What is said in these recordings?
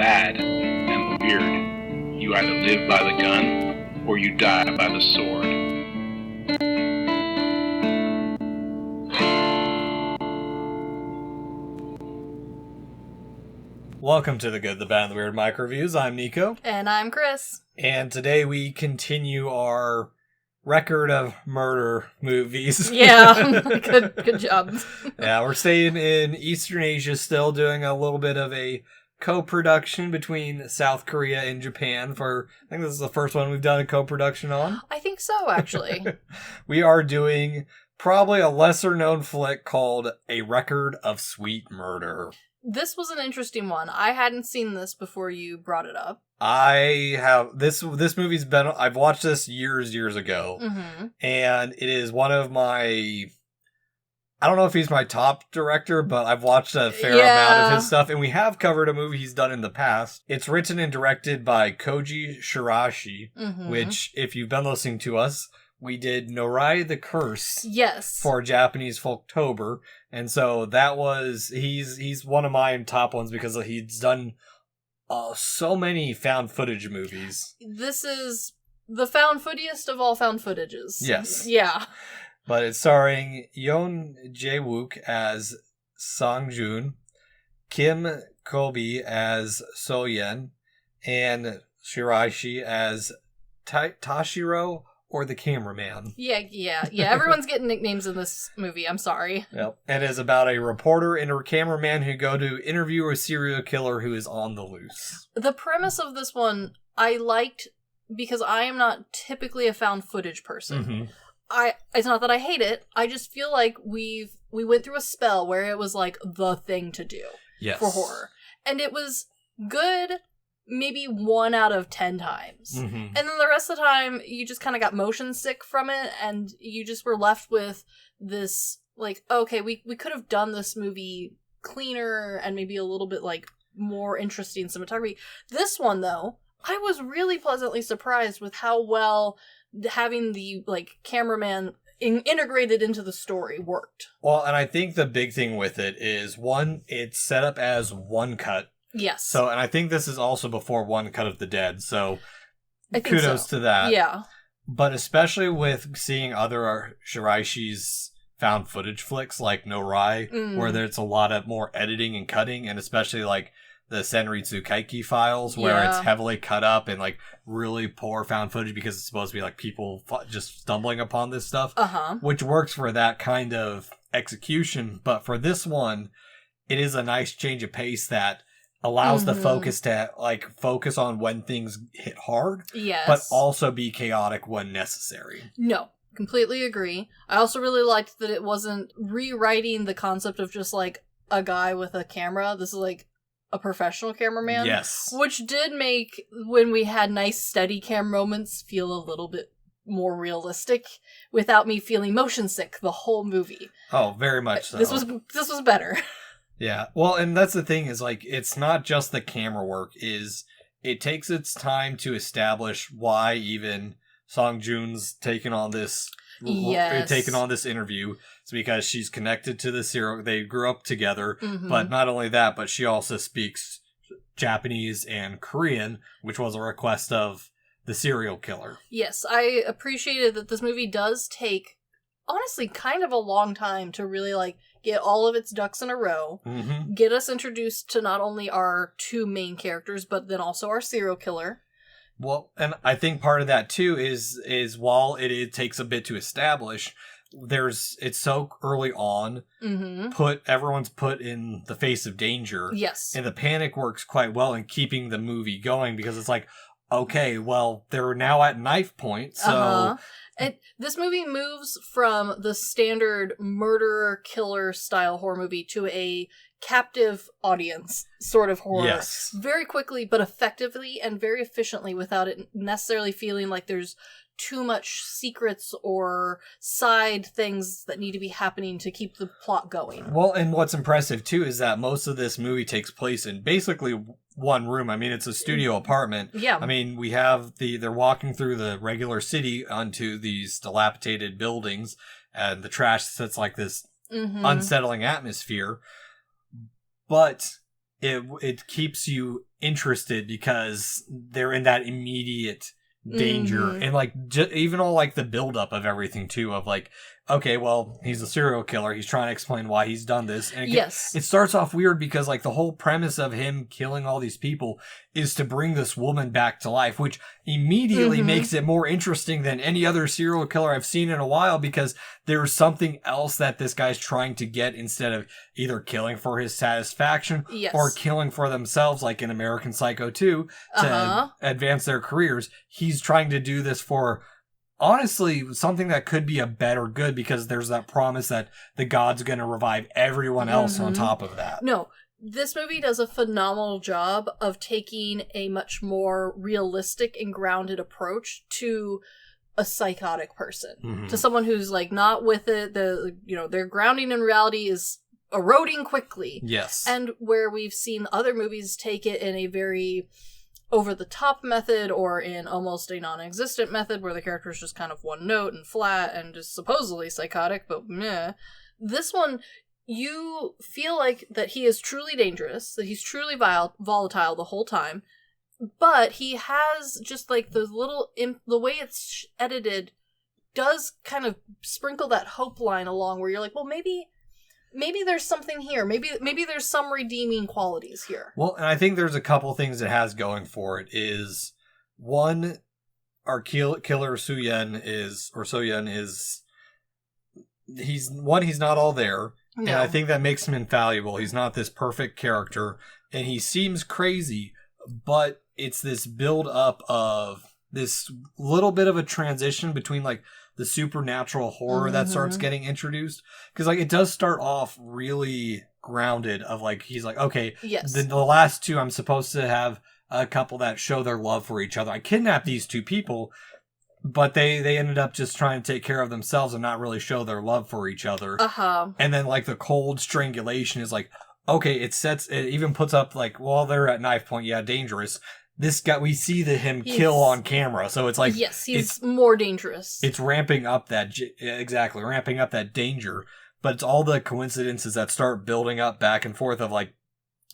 bad and the weird. You either live by the gun or you die by the sword. Welcome to the Good, the Bad, and the Weird MicroViews. I'm Nicho. And I'm Chris. And today we continue our record of murder movies. Yeah, good job. Yeah, we're staying in Eastern Asia still, doing a little bit of a co-production between South Korea and Japan for, I think this is the first one we've done a co-production on. I think so, actually. We are doing probably a lesser-known flick called A Record of Sweet Murder. This was an interesting one. I hadn't seen this before you brought it up. I have this movie's been, I've watched this years ago, and it is one of my, I don't know if he's my top director, but I've watched a fair amount of his stuff, and we have covered a movie he's done in the past. It's written and directed by Koji Shiraishi, which, if you've been listening to us, we did Norai the Curse for Japanese Folktober, and so that was, he's one of my top ones because he's done so many found footage movies. This is the found footiest of all found footages. Yes. Yeah. But it's starring Yoon Jae-wook as Sang-joon, Kim Kobe as So-yen, and Shiraishi as Tashiro, or the cameraman. Yeah. Everyone's getting nicknames in this movie. I'm sorry. Yep. And it's about a reporter and a cameraman who go to interview a serial killer who is on the loose. The premise of this one, I liked because I am not typically a found footage person. It's not that I hate it. I just feel like we went through a spell where it was like the thing to do for horror. And it was good maybe 1 out of 10 times. And then the rest of the time, you just kind of got motion sick from it, and you just were left with this, like, okay, we could have done this movie cleaner and maybe a little bit, like, more interesting cinematography. This one, though, I was really pleasantly surprised with how well having the, like, cameraman integrated into the story worked. Well, and I think the big thing with it is, one, it's set up as one cut. Yes. So, and I think this is also before One Cut of the Dead, so kudos to that. Yeah. But especially with seeing other Shiraishi's found footage flicks like Norai, where there's a lot of more editing and cutting, and especially like the Senritsu Kaiki files, where it's heavily cut up and like really poor found footage because it's supposed to be like people just stumbling upon this stuff, which works for that kind of execution. But for this one, it is a nice change of pace that allows the focus to like focus on when things hit hard, but also be chaotic when necessary. No, completely agree. I also really liked that it wasn't rewriting the concept of just like a guy with a camera. This is like a professional cameraman. Yes. Which did make, when we had nice steady cam moments, feel a little bit more realistic without me feeling motion sick the whole movie. Oh, very much so. This was better. Yeah, well, and that's the thing is, like, it's not just the camera work, it takes its time to establish why even Sang-joon's taking on this interview. It's because she's connected to the serial, they grew up together, but not only that, but she also speaks Japanese and Korean, which was a request of the serial killer. Yes, I appreciated that this movie does take, honestly, kind of a long time to really, like, get all of its ducks in a row, get us introduced to not only our two main characters, but then also our serial killer. Well, and I think part of that, too, is while it takes a bit to establish, it's so early on, everyone's put in the face of danger. Yes. And the panic works quite well in keeping the movie going, because it's like, okay, well, they're now at knife point, so... This movie moves from the standard murderer-killer style horror movie to a captive audience sort of horror. Very quickly, but effectively and very efficiently without it necessarily feeling like there's too much secrets or side things that need to be happening to keep the plot going. Well, and what's impressive, too, is that most of this movie takes place in basically one room. I mean, it's a studio apartment. Yeah. I mean, we have they're walking through the regular city onto these dilapidated buildings, and the trash sits like this unsettling atmosphere. But it keeps you interested because they're in that immediate danger. And like even all like the buildup of everything too, of like, okay, well, he's a serial killer, he's trying to explain why he's done this, and it starts off weird because like the whole premise of him killing all these people is to bring this woman back to life, which immediately makes it more interesting than any other serial killer I've seen in a while, because there's something else that this guy's trying to get instead of either killing for his satisfaction or killing for themselves, like in American Psycho 2, to advance their careers. He's trying to do this for, honestly, something that could be a better good, because there's that promise that the god's going to revive everyone else on top of that. No, this movie does a phenomenal job of taking a much more realistic and grounded approach to a psychotic person, to someone who's like not with it. Their grounding in reality is eroding quickly. Yes. And where we've seen other movies take it in a very over-the-top method, or in almost a non-existent method where the character is just kind of one note and flat and just supposedly psychotic, but meh. This one, you feel like that he is truly dangerous, that he's truly volatile the whole time, but he has just like the way it's edited does kind of sprinkle that hope line along where you're like, well, maybe there's something here. Maybe there's some redeeming qualities here. Well, and I think there's a couple things it has going for it. Is one, our killer Soyun is he's not all there. No. And I think that makes him infallible. He's not this perfect character, and he seems crazy, but it's this build up of this little bit of a transition between like the supernatural horror that starts getting introduced, because like it does start off really grounded of like, he's like, okay, the last two, I'm supposed to have a couple that show their love for each other. I kidnapped these two people, but they ended up just trying to take care of themselves and not really show their love for each other. And then like the cold strangulation is like, okay, it even puts up like, well, they're at knife point, dangerous. This guy, we see him kill on camera, so it's like, he's more dangerous. It's ramping up that danger, but it's all the coincidences that start building up back and forth of like,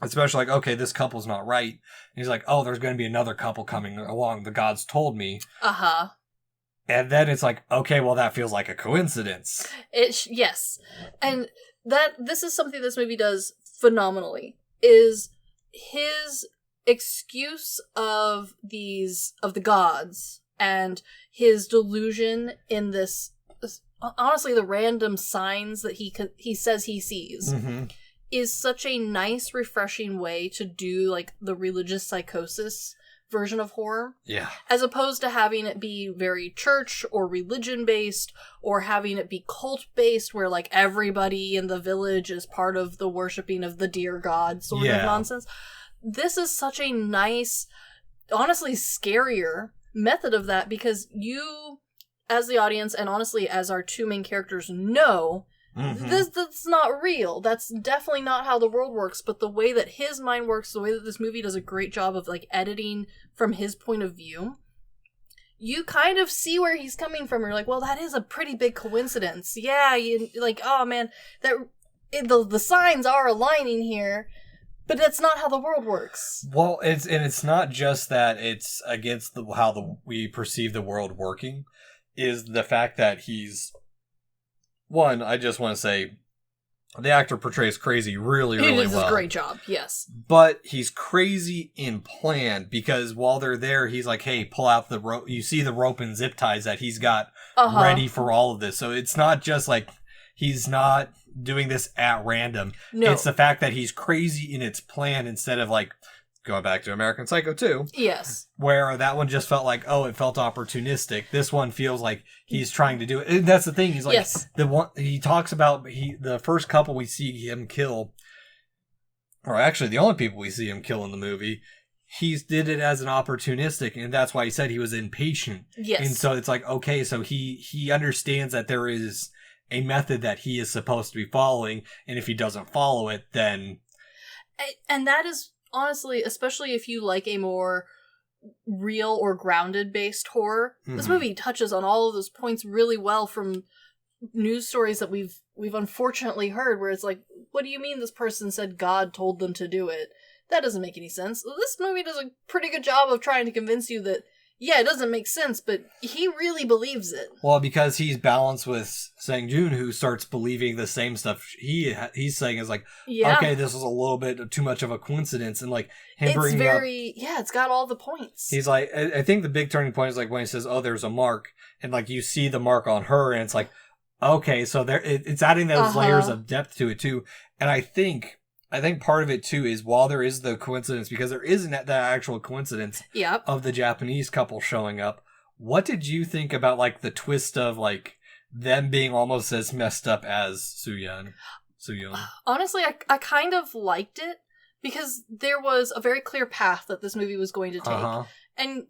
especially like, okay, this couple's not right. And he's like, oh, there's going to be another couple coming along. The gods told me. And then it's like, okay, well, that feels like a coincidence. Yes, and this is something this movie does phenomenally. Is his excuse of the gods and his delusion in this honestly the random signs that he says he sees is such a nice, refreshing way to do like the religious psychosis version of horror, as opposed to having it be very church or religion based, or having it be cult based where like everybody in the village is part of the worshipping of the deer god sort of nonsense. This is such a nice, honestly scarier method of that, because you, as the audience, and honestly as our two main characters know, that's not real. That's definitely not how the world works, but the way that his mind works, the way that this movie does a great job of like editing from his point of view, you kind of see where he's coming from. You're like, well, that is a pretty big coincidence. Yeah, you like, oh man, the signs are aligning here. But that's not how the world works. Well, it's not just that it's against how we perceive the world working, is the fact that he's, one, I just want to say, the actor portrays crazy really, really well. He does a great job, yes. But he's crazy in plan, because while they're there, he's like, hey, pull out the rope. You see the rope and zip ties that he's got ready for all of this. So it's not just like, he's not doing this at random. No. It's the fact that he's crazy in its plan, instead of like going back to American Psycho 2. Yes. Where that one just felt like, oh, it felt opportunistic. This one feels like he's trying to do it. And that's the thing. He's like, the one he talks about, the first couple we see him kill, or actually the only people we see him kill in the movie, he did it as an opportunistic, and that's why he said he was impatient. Yes. And so it's like, okay, so he understands that there is a method that he is supposed to be following, and if he doesn't follow it, then... And that is, honestly, especially if you like a more real or grounded-based horror, this movie touches on all of those points really well, from news stories that we've unfortunately heard, where it's like, what do you mean this person said God told them to do it? that doesn't make any sense. This movie does a pretty good job of trying to convince you that, yeah, it doesn't make sense, but he really believes it. Well, because he's balanced with Sang-Joon, who starts believing the same stuff he's saying is like, okay, this was a little bit too much of a coincidence, and like him bringing up, it's got all the points. He's like, I think the big turning point is like when he says, "Oh, there's a mark," and like you see the mark on her, and it's like, okay, so there, it's adding those layers of depth to it too, and I think part of it too is while there is the coincidence, because there isn't that actual coincidence of the Japanese couple showing up. What did you think about like the twist of like them being almost as messed up as Soo-yeon? Honestly, I kind of liked it because there was a very clear path that this movie was going to take. And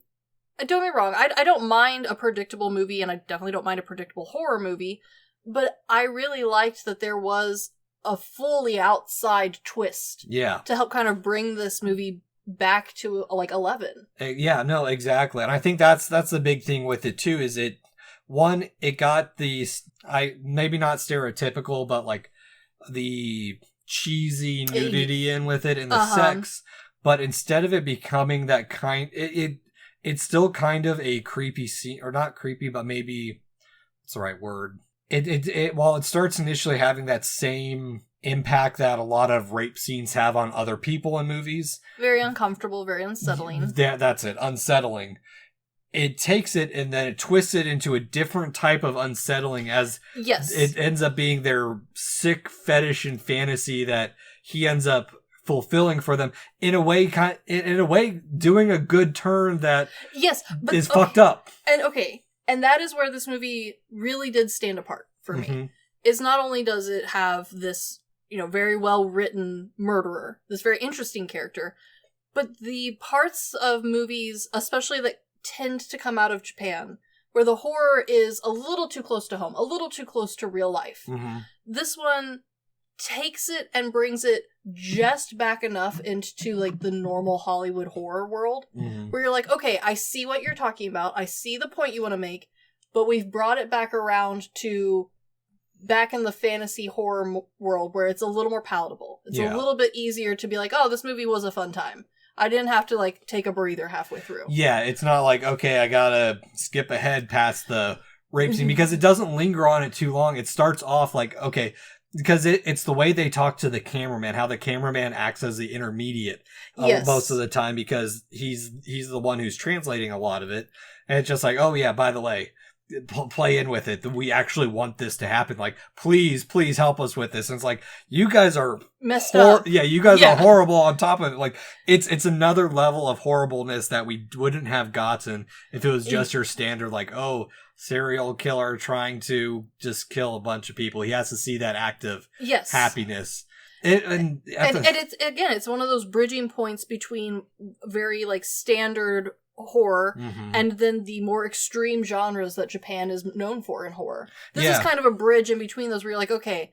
don't get me wrong, I don't mind a predictable movie, and I definitely don't mind a predictable horror movie, but I really liked that there was a fully outside twist. Yeah. To help kind of bring this movie back to like 11. Yeah, no, exactly. And I think that's the big thing with it too, is it got the, maybe not stereotypical, but like the cheesy nudity in with it and the sex, but instead of it becoming that kind, it's still kind of a creepy scene, or not creepy, but maybe what's the right word? While it starts initially having that same impact that a lot of rape scenes have on other people in movies. Very uncomfortable, very unsettling. That's it, unsettling. It takes it and then it twists it into a different type of unsettling, as it ends up being their sick fetish and fantasy that he ends up fulfilling for them in a way, doing a good turn that is fucked up. And that is where this movie really did stand apart for me. Is not only does it have this, very well written murderer, this very interesting character, but the parts of movies, especially that tend to come out of Japan, where the horror is a little too close to home, a little too close to real life. This one takes it and brings it just back enough into like the normal Hollywood horror world, where you're like, okay, I see what you're talking about, I see the point you want to make, but we've brought it back around to back in the fantasy horror world where it's a little more palatable. It's a little bit easier to be like, oh, this movie was a fun time. I didn't have to like take a breather halfway through. Yeah, it's not like, okay, I gotta skip ahead past the rape scene, because it doesn't linger on it too long. It starts off like, okay, because it's the way they talk to the cameraman, how the cameraman acts as the intermediate most of the time, because he's the one who's translating a lot of it. And it's just like, oh yeah, by the way, play in with it. We actually want this to happen. Like, please help us with this. And it's like, you guys are messed up. Yeah, you guys are horrible on top of it. Like, it's another level of horribleness that we wouldn't have gotten if it was just your standard, like, oh, serial killer trying to just kill a bunch of people. He has to see that act of happiness. And it's one of those bridging points between very like standard horror and then the more extreme genres that Japan is known for in horror. This is kind of a bridge in between those where you're like, okay,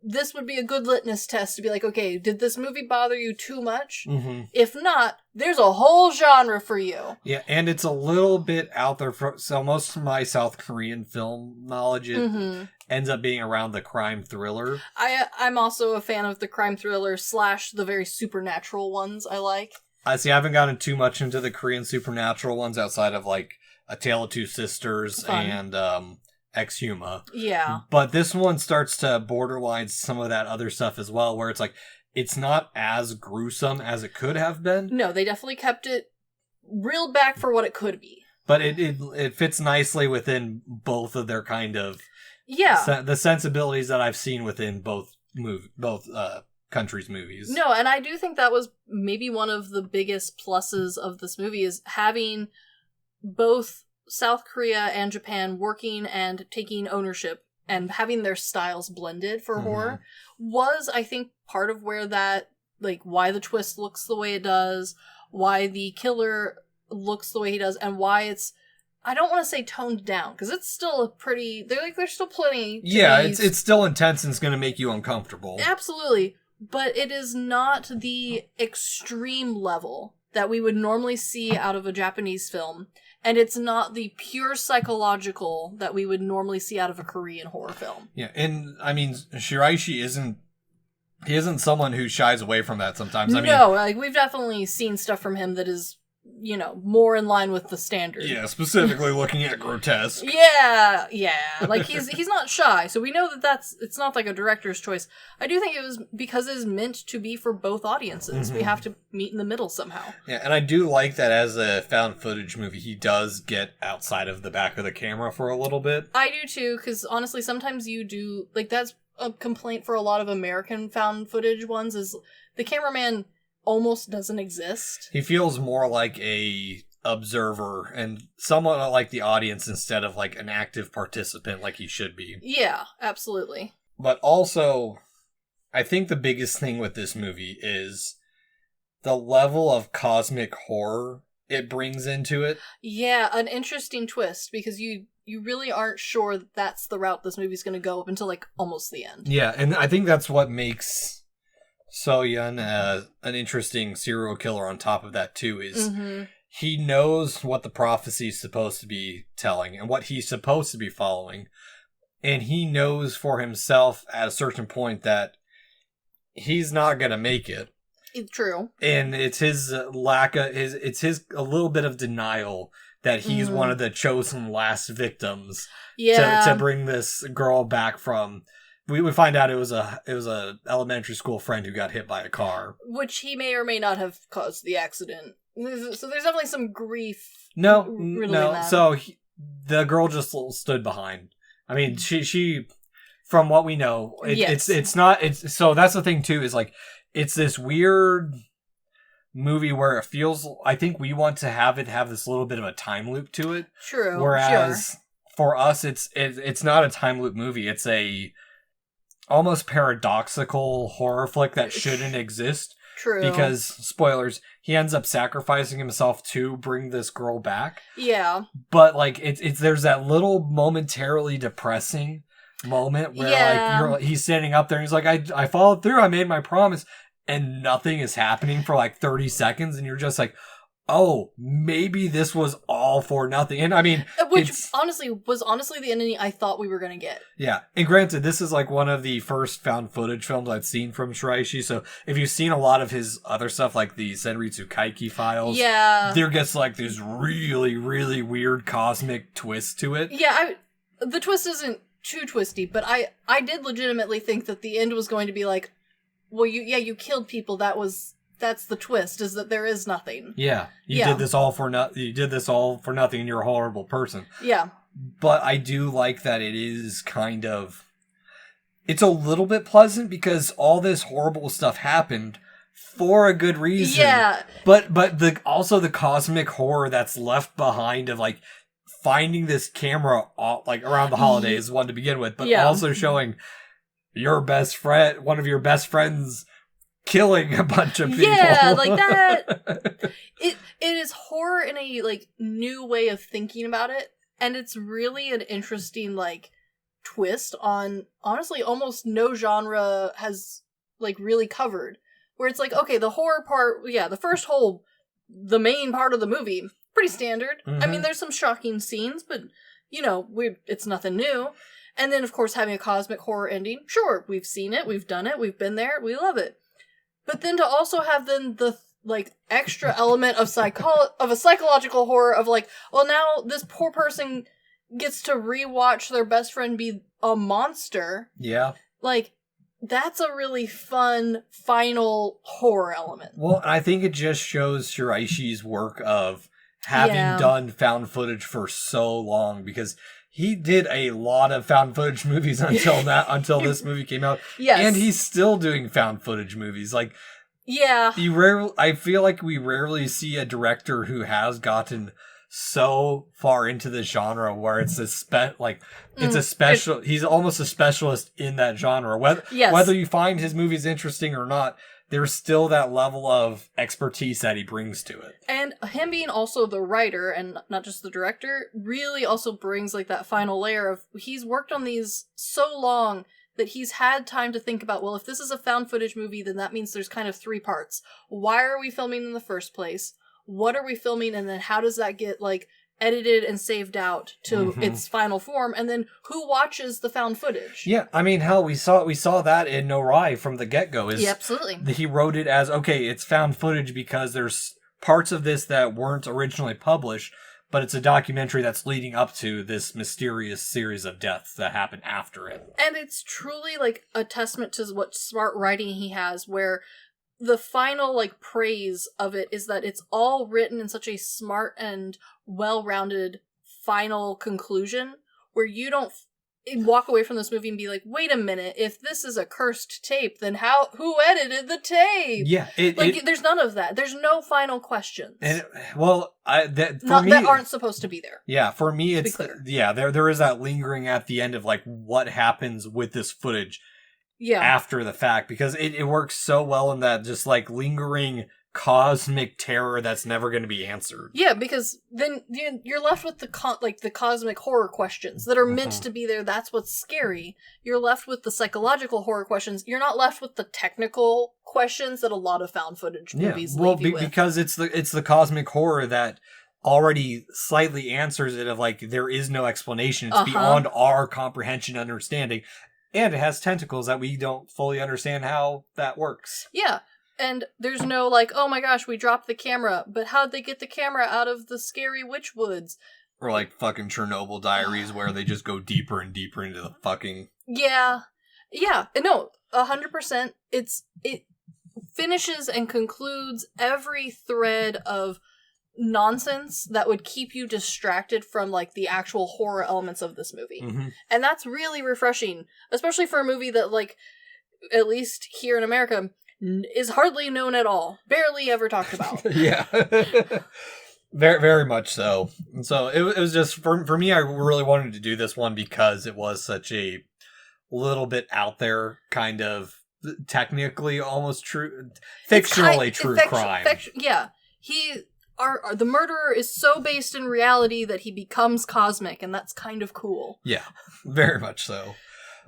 this would be a good litmus test to be like, okay, did this movie bother you too much? If not, there's a whole genre for you. Yeah, and it's a little bit out there. So most of my South Korean film knowledge ends up being around the crime thriller. I'm also a fan of the crime thriller / the very supernatural ones I like. I haven't gotten too much into the Korean supernatural ones outside of like A Tale of Two Sisters and Exhuma. Yeah. But this one starts to borderline some of that other stuff as well, where it's like, it's not as gruesome as it could have been. No, they definitely kept it reeled back for what it could be. But it fits nicely within both of their kind of the sensibilities that I've seen within both countries' movies. No, and I do think that was maybe one of the biggest pluses of this movie, is having both South Korea and Japan working and taking ownership and having their styles blended for horror was, I think, part of where that, like, why the twist looks the way it does, why the killer looks the way he does, and why it's, I don't want to say toned down, because it's still a pretty, there's still plenty. It's still intense and it's going to make you uncomfortable. Absolutely. But it is not the extreme level that we would normally see out of a Japanese film. And it's not the pure psychological that we would normally see out of a Korean horror film. Yeah, and I mean, Shiraishi isn't He isn't someone who shies away from that sometimes. I mean, no, like, we've definitely seen stuff from him that is, more in line with the standard. Yeah, specifically looking at grotesque. Yeah. Like, he's not shy, so we know it's not like a director's choice. I do think it was because it's meant to be for both audiences. Mm-hmm. We have to meet in the middle somehow. Yeah, and I do like that as a found footage movie, he does get outside of the back of the camera for a little bit. I do too, because honestly, sometimes you do, like, that's a complaint for a lot of American found footage ones, is the cameraman almost doesn't exist. He feels more like a observer and somewhat like the audience instead of like an active participant like he should be. Yeah, absolutely. But also, I think the biggest thing with this movie is the level of cosmic horror it brings into it. Yeah, an interesting twist, because you really aren't sure that's the route this movie's going to go up until like almost the end. Yeah, and I think that's what makes So-Yun an interesting serial killer on top of that too, is he knows what the prophecy is supposed to be telling and what he's supposed to be following, and he knows for himself at a certain point that he's not going to make it. It's true. And it's his a little bit of denial that he's one of the chosen last victims to bring this girl back from. We find out it was a elementary school friend who got hit by a car, which he may or may not have caused the accident. So there's definitely some grief. No. So the girl just stood behind. I mean, she from what we know, it's not. So that's the thing too, is like it's this weird movie where it feels. I think we want to have this little bit of a time loop to it. True. Whereas for us, it's not a time loop movie. It's a almost paradoxical horror flick that shouldn't exist. True. Because, spoilers, he ends up sacrificing himself to bring this girl back. Yeah. But, like, it's there's that little momentarily depressing moment where, like, he's standing up there and he's like, I followed through, I made my promise, and nothing is happening for, like, 30 seconds, and you're just like, oh, maybe this was all for nothing. And I mean, which honestly was the ending I thought we were going to get. Yeah. And granted, this is like one of the first found footage films I'd seen from Shiraishi. So if you've seen a lot of his other stuff, like the Senritsu Kaiki files, there gets like this really, really weird cosmic twist to it. Yeah. The twist isn't too twisty, but I did legitimately think that the end was going to be like, well, you killed people. That's the twist, is that there is nothing. Yeah. You did this all for nothing and you're a horrible person. Yeah. But I do like that it is kind of... It's a little bit pleasant because all this horrible stuff happened for a good reason. Yeah. But also the cosmic horror that's left behind of like finding this camera like around the holidays, one to begin with, but also showing your best friend, one of your best friends, killing a bunch of people. Yeah, like that. It is horror in a like new way of thinking about it, and it's really an interesting like twist on honestly almost no genre has like really covered. Where it's like, okay, the horror part, the main part of the movie, pretty standard. I mean, there's some shocking scenes, but it's nothing new. And then of course having a cosmic horror ending, sure, we've seen it, we've done it, we've been there, we love it. But then to also have then the like extra element of a psychological horror of like, well, now this poor person gets to rewatch their best friend be a monster. Yeah. Like, that's a really fun final horror element. Well, I think it just shows Shiraishi's work of having done found footage for so long, because he did a lot of found footage movies until this movie came out. Yes. And he's still doing found footage movies. Like, yeah. I feel like we rarely see a director who has gotten so far into the genre where it's he's almost a specialist in that genre. Whether you find his movies interesting or not, there's still that level of expertise that he brings to it. And him being also the writer and not just the director really also brings like that final layer of he's worked on these so long that he's had time to think about, well, if this is a found footage movie, then that means there's kind of three parts. Why are we filming in the first place? What are we filming? And then how does that get like edited and saved out to its final form, and then who watches the found footage? Yeah, I mean, hell, we saw that in No Rai from the get-go. Yeah, absolutely. He wrote it as, okay, it's found footage because there's parts of this that weren't originally published, but it's a documentary that's leading up to this mysterious series of deaths that happened after it. And it's truly, like, a testament to what smart writing he has, where the final, like, praise of it is that it's all written in such a smart and well-rounded final conclusion, where you don't walk away from this movie and be like, wait a minute, if this is a cursed tape, then who edited the tape? Yeah. There's none of that. There's no final questions. And, that aren't supposed to be there. Yeah, for me, it's, there is that lingering at the end of, like, what happens with this footage after the fact, because it works so well in that just, like, lingering cosmic terror that's never going to be answered. Yeah, because then you're left with the cosmic horror questions that are meant to be there. That's what's scary. You're left with the psychological horror questions. You're not left with the technical questions that a lot of found footage movies leave you with. Because it's the cosmic horror that already slightly answers it, of like, there is no explanation. It's beyond our comprehension and understanding, and it has tentacles that we don't fully understand how that works. Yeah. And there's no, like, oh my gosh, we dropped the camera, but how'd they get the camera out of the scary witch woods? Or like fucking Chernobyl Diaries, where they just go deeper and deeper into the fucking... Yeah. Yeah. No, 100%. It finishes and concludes every thread of nonsense that would keep you distracted from, like, the actual horror elements of this movie. And that's really refreshing, especially for a movie that, like, at least here in America, is hardly known at all. Barely ever talked about. Yeah. Very, very much so. And so it was just, for me, I really wanted to do this one because it was such a little bit out there, kind of technically almost true, fictionally true crime. Yeah. The murderer is so based in reality that he becomes cosmic, and that's kind of cool. Yeah, very much so.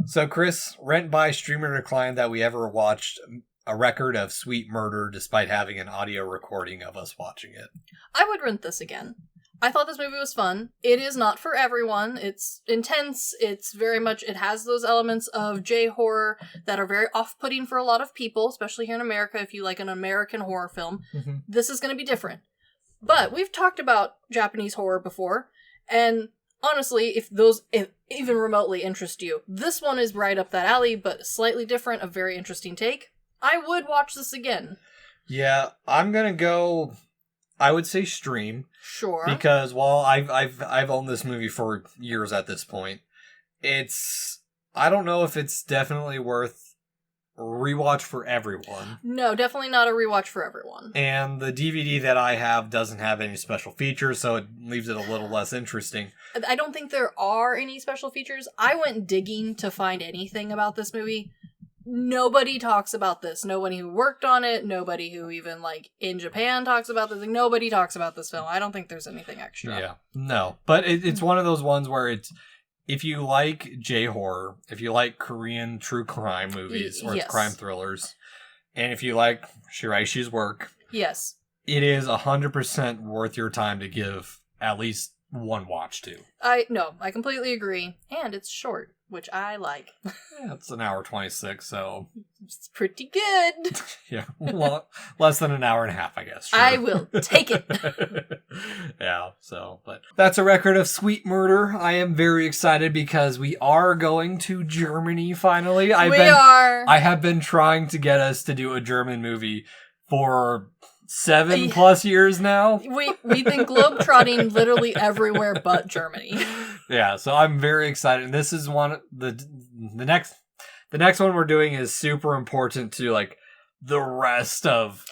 So, Chris, rent, buy, stream, or decline that we ever watched a record of Sweet Murder despite having an audio recording of us watching it. I would rent this again. I thought this movie was fun. It is not for everyone. It's intense. It's very much, it has those elements of J-horror that are very off-putting for a lot of people, especially here in America. If you like an American horror film, this is going to be different. But we've talked about Japanese horror before, and honestly, if those even remotely interest you, this one is right up that alley, but slightly different, a very interesting take. I would watch this again. Yeah, I'm gonna go, I would say stream. Sure. Because while I've owned this movie for years at this point, I don't know if it's definitely worth rewatch for everyone. No, definitely not a rewatch for everyone. And the DVD that I have doesn't have any special features, so it leaves it a little less interesting. I don't think there are any special features. I went digging to find anything about this movie. Nobody talks about this. Nobody who worked on it, nobody who even, like, in Japan talks about this. Like, nobody talks about this film. I don't think there's anything extra. Yeah. No. But it's one of those ones where it's, if you like J-horror, if you like Korean true crime movies or crime thrillers, and if you like Shiraishi's work, yes, it is 100% worth your time to give at least one watch to. I completely agree. And it's short, which I like. Yeah, it's an hour 26, so it's pretty good. Yeah, well, less than an hour and a half, I guess. Sure. I will take it. Yeah, so, but that's a record of Sweet Murder. I am very excited because we are going to Germany finally. I have been trying to get us to do a German movie for 7+ years now. We've been globetrotting literally everywhere but Germany. Yeah, so I'm very excited. And this is one the next one we're doing is super important to, like, the rest of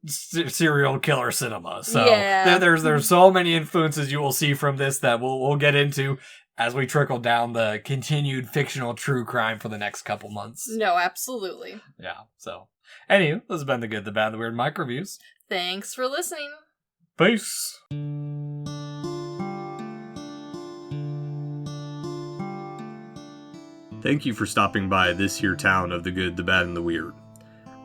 serial killer cinema. So there's so many influences you will see from this that we'll get into as we trickle down the continued fictional true crime for the next couple months. No, absolutely. Yeah. So, anyway, this has been the Good, the Bad, the Weird Microviews. Thanks for listening. Peace. Thank you for stopping by this here town of the Good, the Bad, and the Weird.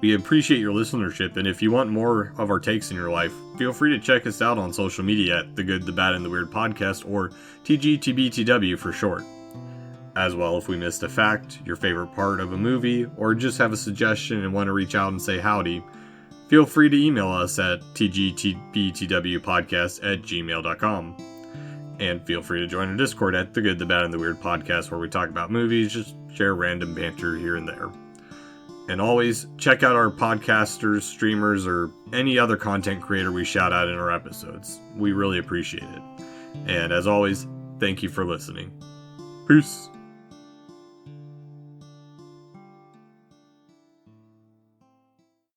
We appreciate your listenership, and if you want more of our takes in your life, feel free to check us out on social media at The Good, The Bad, and The Weird Podcast, or TGTBTW for short. As well, if we missed a fact, your favorite part of a movie, or just have a suggestion and want to reach out and say howdy, feel free to email us at tgtbtwpodcast@gmail.com. And feel free to join our Discord at The Good, The Bad, and The Weird Podcast, where we talk about movies, just share random banter here and there. And always, check out our podcasters, streamers, or any other content creator we shout out in our episodes. We really appreciate it. And as always, thank you for listening. Peace!